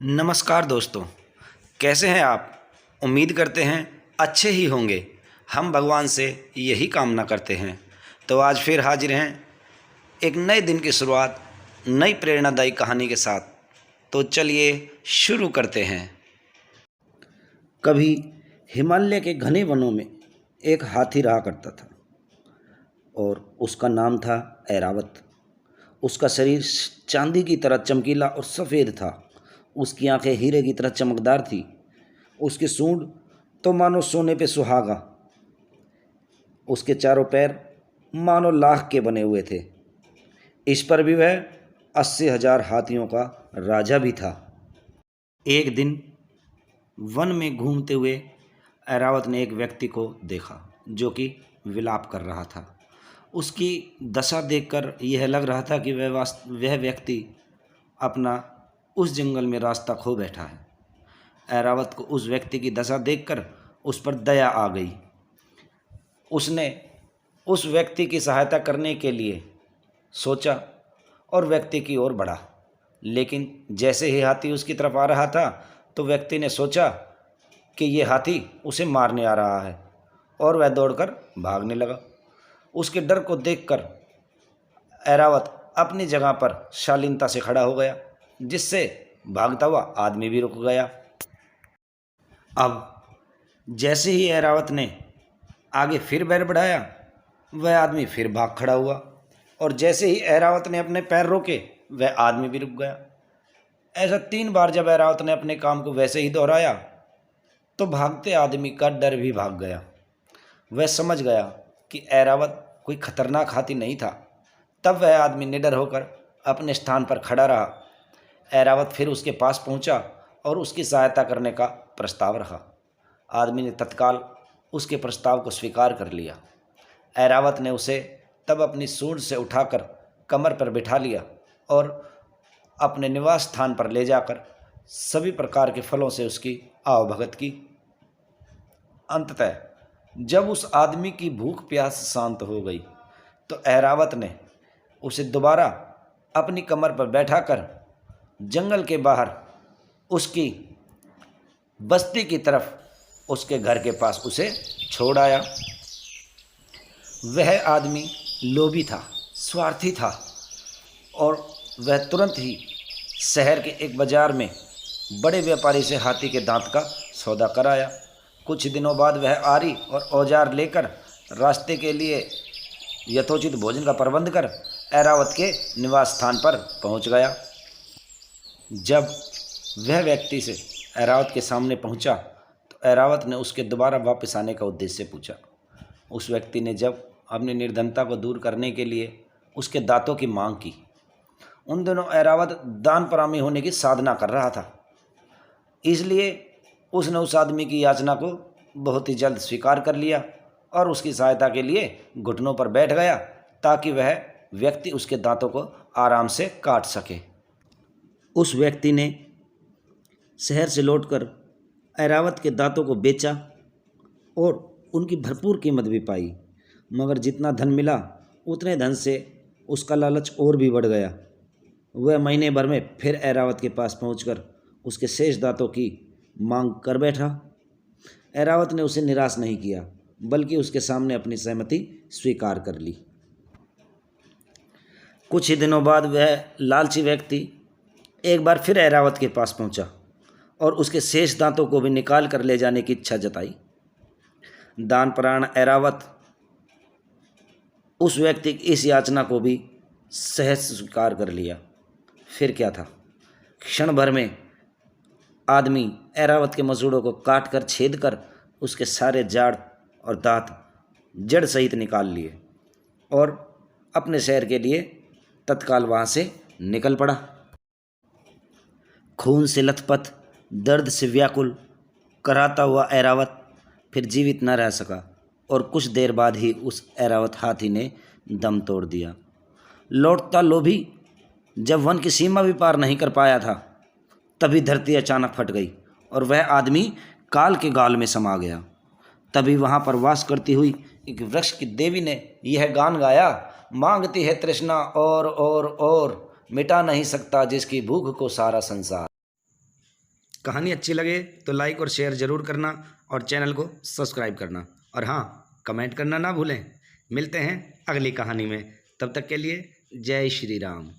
नमस्कार दोस्तों, कैसे हैं आप। उम्मीद करते हैं अच्छे ही होंगे। हम भगवान से यही कामना करते हैं। तो आज फिर हाजिर हैं एक नए दिन की शुरुआत नई प्रेरणादायी कहानी के साथ। तो चलिए शुरू करते हैं। कभी हिमालय के घने वनों में एक हाथी रहा करता था और उसका नाम था ऐरावत। उसका शरीर चांदी की तरह चमकीला और सफ़ेद था। उसकी आंखें हीरे की तरह चमकदार थी। उसकी सूंड तो मानो सोने पे सुहागा। उसके चारों पैर मानो लाख के बने हुए थे। इस पर भी वह 80,000 हाथियों का राजा भी था। एक दिन वन में घूमते हुए ऐरावत ने एक व्यक्ति को देखा जो कि विलाप कर रहा था। उसकी दशा देखकर यह लग रहा था कि वह व्यक्ति अपना उस जंगल में रास्ता खो बैठा है। ऐरावत को उस व्यक्ति की दशा देखकर उस पर दया आ गई। उसने उस व्यक्ति की सहायता करने के लिए सोचा और व्यक्ति की ओर बढ़ा। लेकिन जैसे ही हाथी उसकी तरफ आ रहा था तो व्यक्ति ने सोचा कि ये हाथी उसे मारने आ रहा है और वह दौड़कर भागने लगा। उसके डर को देखकर ऐरावत अपनी जगह पर शालीनता से खड़ा हो गया, जिससे भागता हुआ आदमी भी रुक गया। अब जैसे ही ऐरावत ने आगे फिर पैर बढ़ाया, वह आदमी फिर भाग खड़ा हुआ और जैसे ही ऐरावत ने अपने पैर रोके, वह आदमी भी रुक गया। ऐसा 3 बार जब ऐरावत ने अपने काम को वैसे ही दोहराया तो भागते आदमी का डर भी भाग गया। वह समझ गया कि ऐरावत कोई खतरनाक हाथी नहीं था। तब वह आदमी निडर होकर अपने स्थान पर खड़ा रहा। ऐरावत फिर उसके पास पहुंचा और उसकी सहायता करने का प्रस्ताव रखा। आदमी ने तत्काल उसके प्रस्ताव को स्वीकार कर लिया। ऐरावत ने उसे तब अपनी सूंड से उठाकर कमर पर बिठा लिया और अपने निवास स्थान पर ले जाकर सभी प्रकार के फलों से उसकी आवभगत की। अंततः जब उस आदमी की भूख प्यास शांत हो गई तो ऐरावत ने उसे दोबारा अपनी कमर पर बैठाकर जंगल के बाहर उसकी बस्ती की तरफ उसके घर के पास उसे छोड़ आया। वह आदमी लोभी था, स्वार्थी था और वह तुरंत ही शहर के एक बाजार में बड़े व्यापारी से हाथी के दांत का सौदा कराया। कुछ दिनों बाद वह आरी और औजार लेकर रास्ते के लिए यथोचित भोजन का प्रबंध कर ऐरावत के निवास स्थान पर पहुंच गया। जब वह व्यक्ति से ऐरावत के सामने पहुंचा तो ऐरावत ने उसके दोबारा वापस आने का उद्देश्य पूछा। उस व्यक्ति ने जब अपनी निर्धनता को दूर करने के लिए उसके दांतों की मांग की। उन दिनों ऐरावत दान परामी होने की साधना कर रहा था, इसलिए उसने उस आदमी की याचना को बहुत ही जल्द स्वीकार कर लिया और उसकी सहायता के लिए घुटनों पर बैठ गया ताकि वह व्यक्ति उसके दांतों को आराम से काट सके। उस व्यक्ति ने शहर से लौटकर ऐरावत के दांतों को बेचा और उनकी भरपूर कीमत भी पाई, मगर जितना धन मिला उतने धन से उसका लालच और भी बढ़ गया। वह महीने भर में फिर ऐरावत के पास पहुंचकर उसके शेष दांतों की मांग कर बैठा। ऐरावत ने उसे निराश नहीं किया, बल्कि उसके सामने अपनी सहमति स्वीकार कर ली। कुछ ही दिनों बाद वह लालची व्यक्ति एक बार फिर ऐरावत के पास पहुंचा और उसके शेष दांतों को भी निकाल कर ले जाने की इच्छा जताई। दानपरायण ऐरावत उस व्यक्ति की इस याचना को भी सहज स्वीकार कर लिया। फिर क्या था, क्षण भर में आदमी ऐरावत के मसूड़ों को काट कर छेद कर उसके सारे जाड़ और दांत जड़ सहित निकाल लिए और अपने शहर के लिए तत्काल वहाँ से निकल पड़ा। खून से लथपथ, दर्द से व्याकुल कराता हुआ ऐरावत फिर जीवित न रह सका और कुछ देर बाद ही उस ऐरावत हाथी ने दम तोड़ दिया। लौटता लोभी जब वन की सीमा भी पार नहीं कर पाया था, तभी धरती अचानक फट गई और वह आदमी काल के गाल में समा गया। तभी वहाँ पर वास करती हुई एक वृक्ष की देवी ने यह गान गाया, मांगती है तृष्णा और मिटा नहीं सकता जिसकी भूख को सारा संसार। कहानी अच्छी लगे तो लाइक और शेयर ज़रूर करना और चैनल को सब्सक्राइब करना, और हाँ, कमेंट करना ना भूलें। मिलते हैं अगली कहानी में, तब तक के लिए जय श्री राम।